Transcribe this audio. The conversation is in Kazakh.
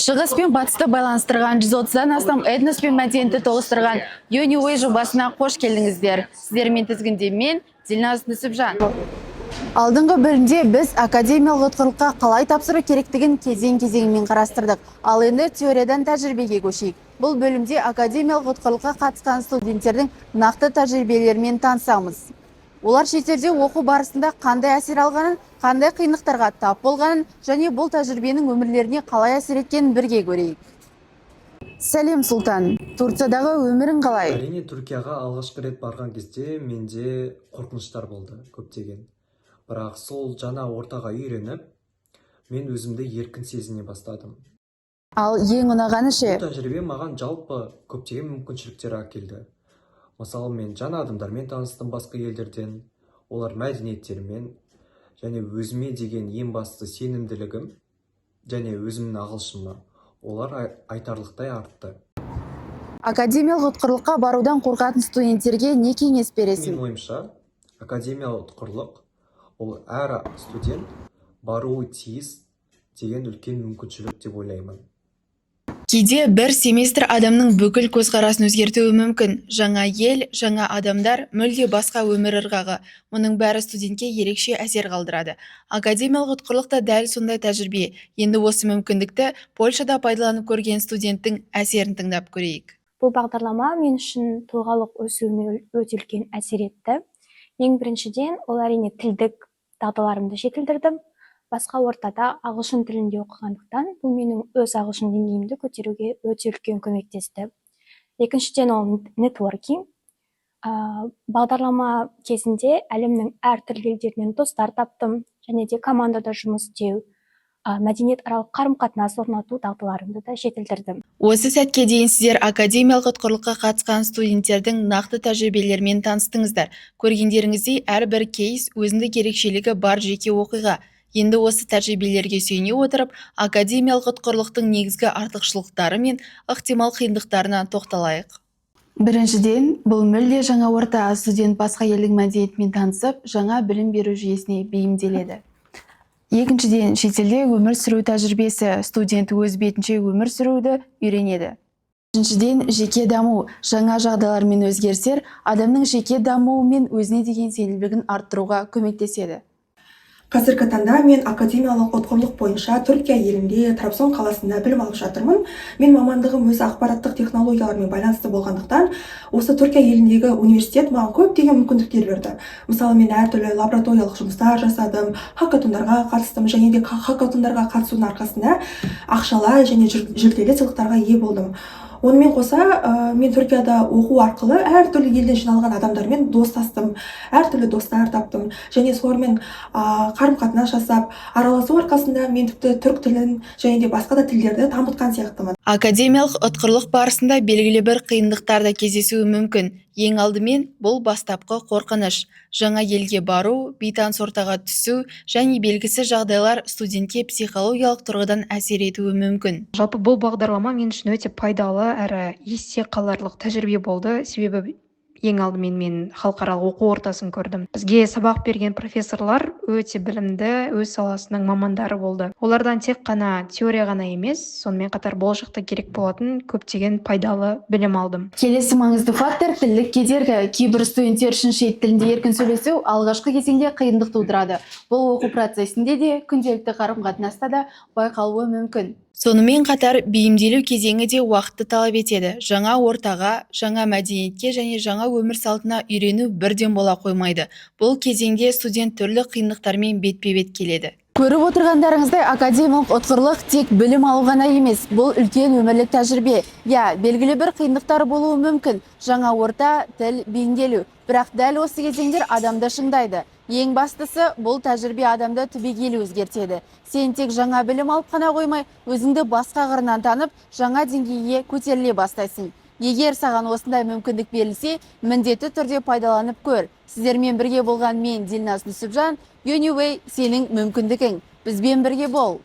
Шығыс пен батысты байланыстырған 130-дан астам этнос пен мәдениетті тоғыстырған Uniway жобасына қош келдіңіздер. Сіздермен тізгінде мен, Дильназ Нүсіпжан. Алдыңғы бөлімде біз академиялық ұтқырлыққа қалай тапсыру керектігін кезең-кезеңмен қарастырдық. Ал енді теориядан тәжірибеге көшейік. Бұл бөлімде академиялық ұтқырлыққа қатысқан студенттердің нақты тәжірибелерімен танысамыз. Олар шетелде оқу барысында қандай әсер алғанын, қандай қиындықтарға тап болғанын және бұл тәжірибенің өмірлеріне қалай әсер еткенін бірге көрейік. Сәлем, Сұлтан. Турциядағы өмірің қалай? Әрине, Түркияға алғашқы рет барған кезде менде қорқыныштар болды, көптеген. Бірақ сол жаңа ортаға үйреніп, мен өзімді еркін сезіне бастадым. Ал ең ұнағаны ше? Бұл тәжірибе маған жалпы көптеген мүмкіншіліктер әкелді. Мысалы, мен жаңа адамдармен таныстым басқа елдерден, олар мәдениеттерімен, және өзіме деген ең басты сенімділігім, және өзімнің ағылшыныма, олар айтарлықтай артты. Академиялық ұтқырлыққа барудан қорқатын студенттерге не кеңес бересің? Менің ойымша, академиялық ұтқырлық ол әр студент баруы тиіс деген үлкен мүмкіншілік деп ойлаймын. Кейде бір семестр адамның бүкіл көзқарасын өзгертуі мүмкін. Жаңа ел, жаңа адамдар, мүлде басқа өмір ырғағы. Мұның бәрі студентке ерекше әсер қалдырады. Академиялық ұтқырлық та дәл сондай тәжірибе. Енді осы мүмкіндікті Польшада пайдаланып көрген студенттің әсерін тыңдап көрейік. Бұл бағдарлама мен үшін тұлғалық өсуіме өте үлкен әсер етті. Ең біріншіден, ол әрине тілдік дағдыларымды жетілдірдім. Басқа ортада ағылшын тілінде оқығандықтан, бұл менің өз ағылшын деңгейімді көтеруге өте үлкен көмектесті. Екіншіден, ол нетворкинг. Бағдарлама кезінде әлемнің әртүрлі елдерінен достар таптым, және де командада жұмыс істеу, мәдениетаралық қарым-қатынас орнату дағдыларымды да жетілдірдім. Осы сәтке дейін сіздер академиялық ұтқырлыққа қатысқан студенттердің нақты тәжірибелерімен таныстыңыздар. Көргендеріңіздей әрбір кейс өзіндік ерекшелігі бар жеке оқиға. Енді осы тәжірибелерге сүйене отырып, академиялық ұтқырлықтың негізгі артықшылықтары мен ықтимал қиындықтарына тоқталайық. Біріншіден, бұл мүлде жаңа орта, студент басқа елдің мәдениетімен танысып, жаңа білім беру жүйесіне бейімделеді. Екіншіден, шетелде өмір сүру тәжірибесі, студент өз бетінше өмір сүруді үйренеді. Үшіншіден, жеке даму, жаңа жағдайлар мен өзгерістер адамның жеке дамуы мен өзіне деген сенімділігін арттыруға көмектеседі. Қазіргі таңда мен академиялық ұтқырлық бойынша Түркия елінде Трабзон қаласында білім алып жатырмын. Мен мамандығым өзі ақпараттық технологиялармен байланысты болғандықтан, осы Түркия еліндегі университет маған көптеген мүмкіндіктер берді. Мысалы, мен әртүрлі лабораториялық жұмыстар жасадым, хакатондарға қатыстым, және де хакатондарға қатысудың арқасында ақшалай және жүлделі сыйлықтарға ие болдым. Онымен қоса, мен Түркияда оқу арқылы әртүрлі елден жиналған адамдармен достастым, әртүрлі достар таптым, және солармен қарым-қатынас жасап, араласу арқасында мен тіпті түрік тілін және де басқа да тілдерді дамытқан сияқтымын. Академиялық ұтқырлық барысында белгілі бір қиындықтар да кездесуі мүмкін. Ең алдымен бұл бастапқы қорқыныш. Жаңа елге бару, бейтаныс ортаға түсу және белгісіз жағдайлар студентке психологиялық тұрғыдан әсер етуі мүмкін. Жалпы бұл бағдарлама мен үшін өте пайдалы әрі есте қаларлық тәжірибе болды, себебі ең алдымен мен халықаралық оқу ортасын көрдім. Бізге сабақ берген профессорлар өте білімді, өз саласының мамандары болды. Олардан тек қана теория ғана емес, сонымен қатар болашақта керек болатын көптеген пайдалы білім алдым. Келесі маңызды фактор тілдік кедергі. Кейбір студенттер үшін шет тілінде еркін сөйлесу алғашқы кезеңде қиындық тудырады. Бұл оқу процесінде де күнделікті қарым-қатынаста да байқалуы мүмкін. Сонымен қатар бейімделу кезеңі де уақытты талап етеді. Жаңа ортаға, жаңа мәдениетке және жаңа өмір салтына үйрену бірден бола қоймайды. Бұл кезеңде студент түрлі қиындықтармен бетпе-бет келеді. Көріп отырғандарыңыздай, академиялық ұтқырлық тек білім алу ғана емес, бұл үлкен өмірлік тәжірибе. Белгілі бір қиындықтар болуы мүмкін. Жаңа орта, тіл, бейімделу. Бірақ дәл осы кезеңдер адамды шыңдайды. Ең бастысы, бұл тәжірибе адамды түбегейлі өзгертеді. Сен тек жаңа білім алып қана қоймай, өзіңді басқа қырынан танып, жаңа деңгейге көтеріле бастайсың. Егер саған осындай мүмкіндік берілсе, міндетті түрде пайдаланып көр. Сіздермен бірге болған мен, Дильназ Нүсіпжан, Uniway сенің мүмкіндігің. Бізбен бірге бол.